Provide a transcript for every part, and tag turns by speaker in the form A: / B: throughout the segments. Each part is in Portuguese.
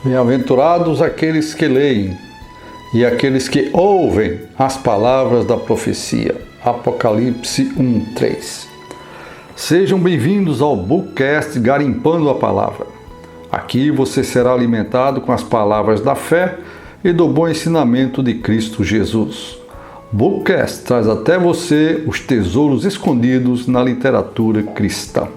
A: Bem-aventurados aqueles que leem e aqueles que ouvem as palavras da profecia. Apocalipse 1:3. Sejam bem-vindos ao Bookcast Garimpando a Palavra. Aqui você será alimentado com as palavras da fé e do bom ensinamento de Cristo Jesus. Bookcast traz até você os tesouros escondidos na literatura cristã.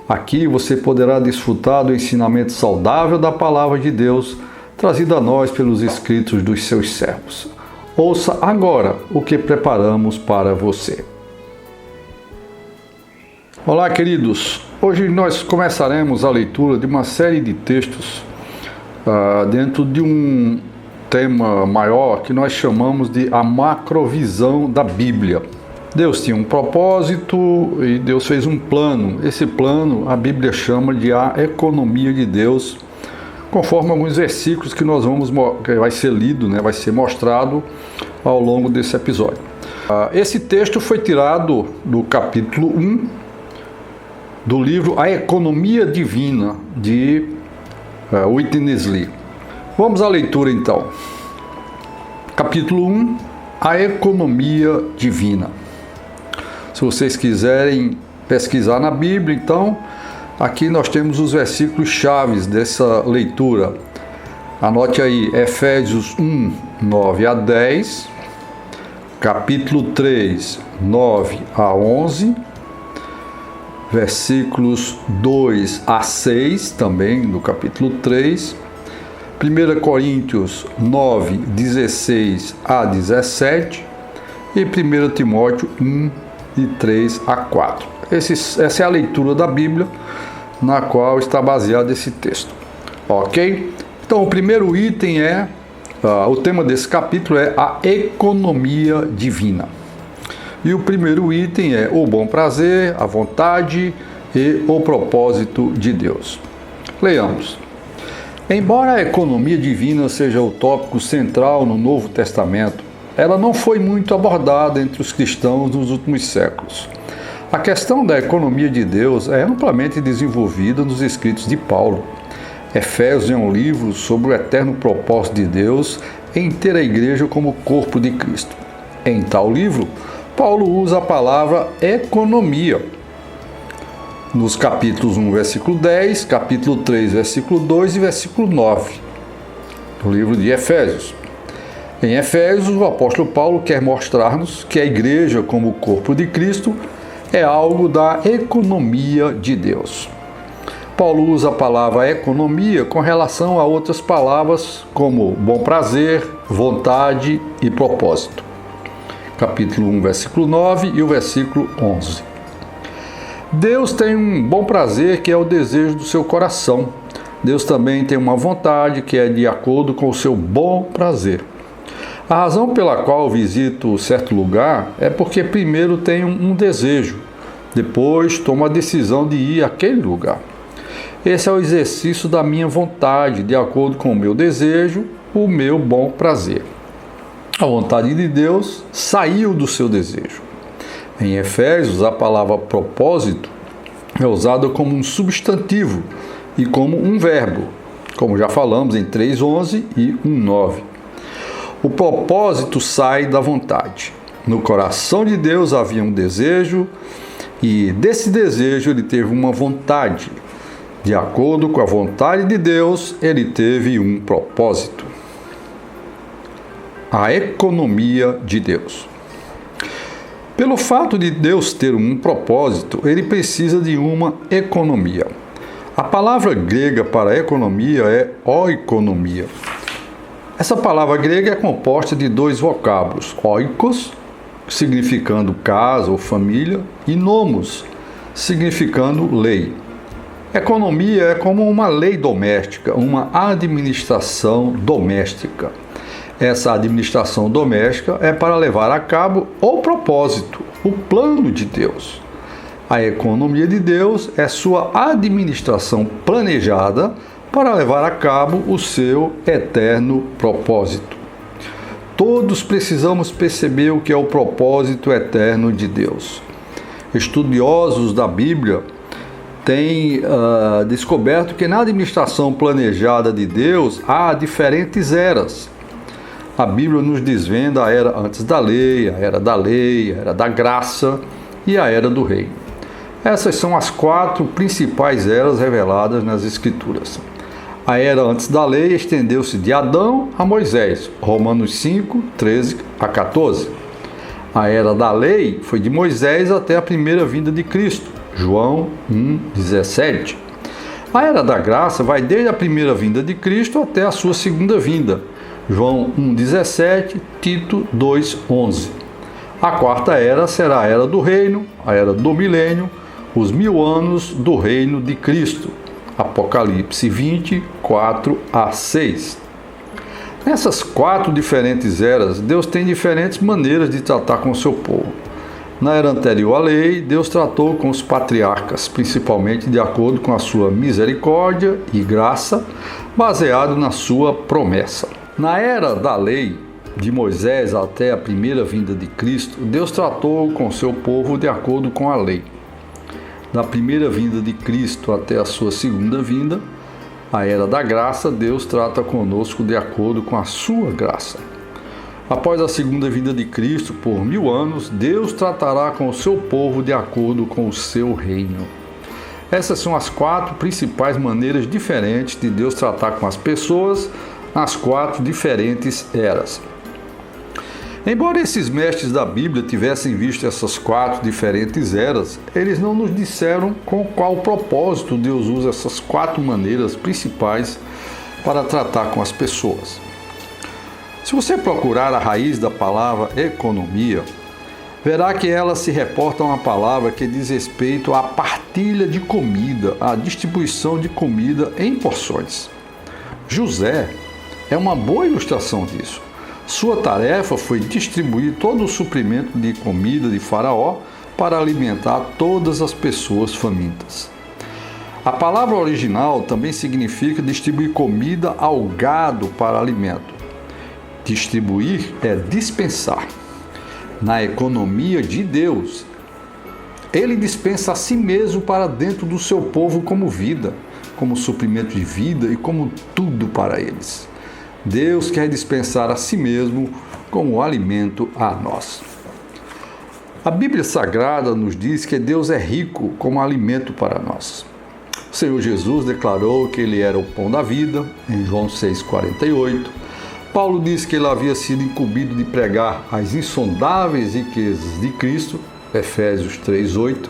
A: Aqui você poderá desfrutar do ensinamento saudável da Palavra de Deus, trazido a nós pelos escritos dos seus servos. Ouça agora o que preparamos para você. Olá, queridos! Hoje nós começaremos a leitura de uma série de textos dentro de um tema maior que nós chamamos de a macrovisão da Bíblia. Deus tinha um propósito e Deus fez um plano. Esse plano a Bíblia chama de a economia de Deus, conforme alguns versículos que vai ser lido, vai ser mostrado ao longo desse episódio. Esse texto foi tirado do capítulo 1 do livro A Economia Divina, de Witness Lee. Vamos à leitura então. Capítulo 1, A Economia Divina. Se vocês quiserem pesquisar na Bíblia, então, aqui nós temos os versículos chaves dessa leitura. Anote aí, Efésios 1, 9 a 10, capítulo 3, 9 a 11, versículos 2 a 6, também do capítulo 3, 1 Coríntios 9, 16 a 17 e 1 Timóteo 1, de 3 a 4. Essa é a leitura da Bíblia na qual está baseado esse texto. Ok? Então, o primeiro item o tema desse capítulo é a economia divina. E o primeiro item é o bom prazer, a vontade e o propósito de Deus. Leiamos. Embora a economia divina seja o tópico central no Novo Testamento, ela não foi muito abordada entre os cristãos nos últimos séculos. A questão da economia de Deus é amplamente desenvolvida nos escritos de Paulo. Efésios é um livro sobre o eterno propósito de Deus em ter a igreja como corpo de Cristo. Em tal livro, Paulo usa a palavra economia. Nos capítulos 1, versículo 10, capítulo 3, versículo 2 e versículo 9, no livro de Efésios. Em Efésios, o apóstolo Paulo quer mostrar-nos que a igreja, como o corpo de Cristo, é algo da economia de Deus. Paulo usa a palavra economia com relação a outras palavras como bom prazer, vontade e propósito. Capítulo 1, versículo 9 e o versículo 11. Deus tem um bom prazer que é o desejo do seu coração. Deus também tem uma vontade que é de acordo com o seu bom prazer. A razão pela qual visito certo lugar é porque primeiro tenho um desejo, depois tomo a decisão de ir àquele lugar. Esse é o exercício da minha vontade, de acordo com o meu desejo, o meu bom prazer. A vontade de Deus saiu do seu desejo. Em Efésios, a palavra propósito é usada como um substantivo e como um verbo, como já falamos em 3:11 e 1:9. O propósito sai da vontade. No coração de Deus havia um desejo e desse desejo ele teve uma vontade. De acordo com a vontade de Deus, ele teve um propósito. A economia de Deus. Pelo fato de Deus ter um propósito, ele precisa de uma economia. A palavra grega para economia é oikonomia. Essa palavra grega é composta de dois vocábulos, oikos, significando casa ou família, e nomos, significando lei. Economia é como uma lei doméstica, uma administração doméstica. Essa administração doméstica é para levar a cabo o propósito, o plano de Deus. A economia de Deus é sua administração planejada para levar a cabo o seu eterno propósito. Todos precisamos perceber o que é o propósito eterno de Deus. Estudiosos da Bíblia tem descoberto que na administração planejada de Deus há diferentes eras. A Bíblia nos desvenda a era antes da lei, a era da graça e a era do reino. Essas são as 4 principais eras reveladas nas Escrituras. A era antes da lei estendeu-se de Adão a Moisés, Romanos 5, 13 a 14. A era da lei foi de Moisés até a primeira vinda de Cristo, João 1, 17. A era da graça vai desde a primeira vinda de Cristo até a sua segunda vinda, João 1, 17, Tito 2, 11. A quarta era será a era do reino, a era do milênio, os 1000 anos do reino de Cristo, Apocalipse 20, 4 a 6. Nessas 4 diferentes eras, Deus tem diferentes maneiras de tratar com o seu povo. Na era anterior à lei, Deus tratou com os patriarcas, principalmente de acordo com a sua misericórdia e graça, baseado na sua promessa. Na era da lei, de Moisés até a primeira vinda de Cristo, Deus tratou com o seu povo de acordo com a lei. Da primeira vinda de Cristo até a sua segunda vinda, a era da graça, Deus trata conosco de acordo com a sua graça. Após a segunda vinda de Cristo, por 1000 anos, Deus tratará com o seu povo de acordo com o seu reino. Essas são as 4 principais maneiras diferentes de Deus tratar com as pessoas nas 4 diferentes eras. Embora esses mestres da Bíblia tivessem visto essas 4 diferentes eras, eles não nos disseram com qual propósito Deus usa essas 4 maneiras principais para tratar com as pessoas. Se você procurar a raiz da palavra economia, verá que ela se reporta a uma palavra que diz respeito à partilha de comida, à distribuição de comida em porções. José é uma boa ilustração disso. Sua tarefa foi distribuir todo o suprimento de comida de Faraó para alimentar todas as pessoas famintas. A palavra original também significa distribuir comida ao gado para alimento. Distribuir é dispensar. Na economia de Deus, Ele dispensa a si mesmo para dentro do seu povo como vida, como suprimento de vida e como tudo para eles. Deus quer dispensar a si mesmo como alimento a nós. A Bíblia Sagrada nos diz que Deus é rico como alimento para nós. O Senhor Jesus declarou que Ele era o pão da vida, em João 6,48. Paulo diz que ele havia sido incumbido de pregar as insondáveis riquezas de Cristo, Efésios 3,8.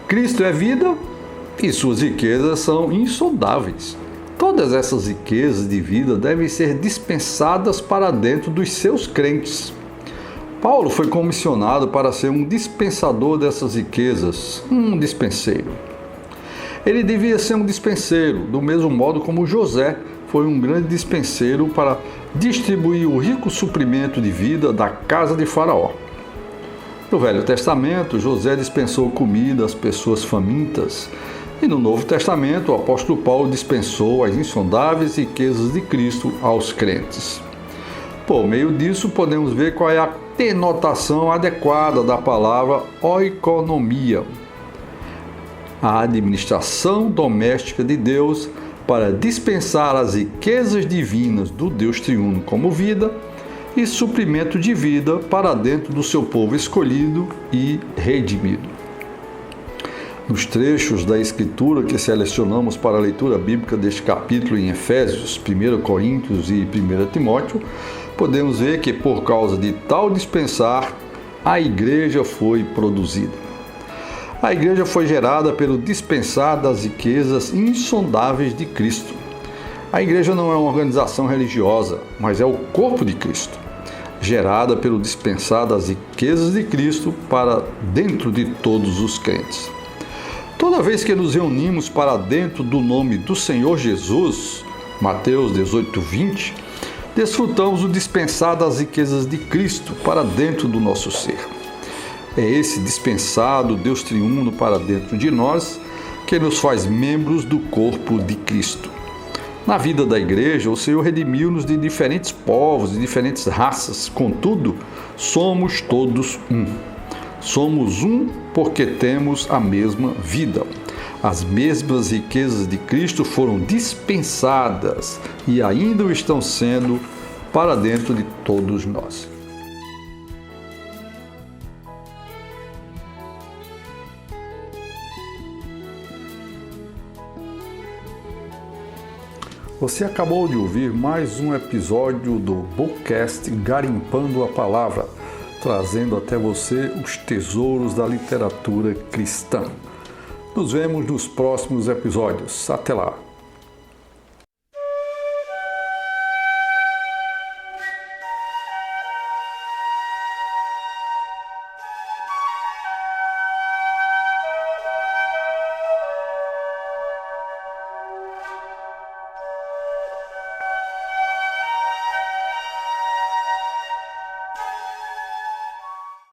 A: Cristo é vida e suas riquezas são insondáveis. Todas essas riquezas de vida devem ser dispensadas para dentro dos seus crentes. Paulo foi comissionado para ser um dispensador dessas riquezas, um dispenseiro. Ele devia ser um dispenseiro, do mesmo modo como José foi um grande dispenseiro para distribuir o rico suprimento de vida da casa de Faraó. No Velho Testamento, José dispensou comida às pessoas famintas, e no Novo Testamento, o apóstolo Paulo dispensou as insondáveis riquezas de Cristo aos crentes. Por meio disso, podemos ver qual é a denotação adequada da palavra oikonomia, a administração doméstica de Deus para dispensar as riquezas divinas do Deus triuno como vida e suprimento de vida para dentro do seu povo escolhido e redimido. Nos trechos da Escritura que selecionamos para a leitura bíblica deste capítulo em Efésios, 1 Coríntios e 1 Timóteo, podemos ver que por causa de tal dispensar, a igreja foi produzida. A igreja foi gerada pelo dispensar das riquezas insondáveis de Cristo. A igreja não é uma organização religiosa, mas é o corpo de Cristo, gerada pelo dispensar das riquezas de Cristo para dentro de todos os crentes. Toda vez que nos reunimos para dentro do nome do Senhor Jesus, Mateus 18:20, desfrutamos o dispensar das riquezas de Cristo para dentro do nosso ser. É esse dispensado Deus triuno para dentro de nós que nos faz membros do corpo de Cristo. Na vida da igreja, o Senhor redimiu-nos de diferentes povos, de diferentes raças, contudo, somos todos um. Somos um porque temos a mesma vida. As mesmas riquezas de Cristo foram dispensadas e ainda o estão sendo para dentro de todos nós. Você acabou de ouvir mais um episódio do Bookcast Garimpando a Palavra, trazendo até você os tesouros da literatura cristã. Nos vemos nos próximos episódios. Até lá!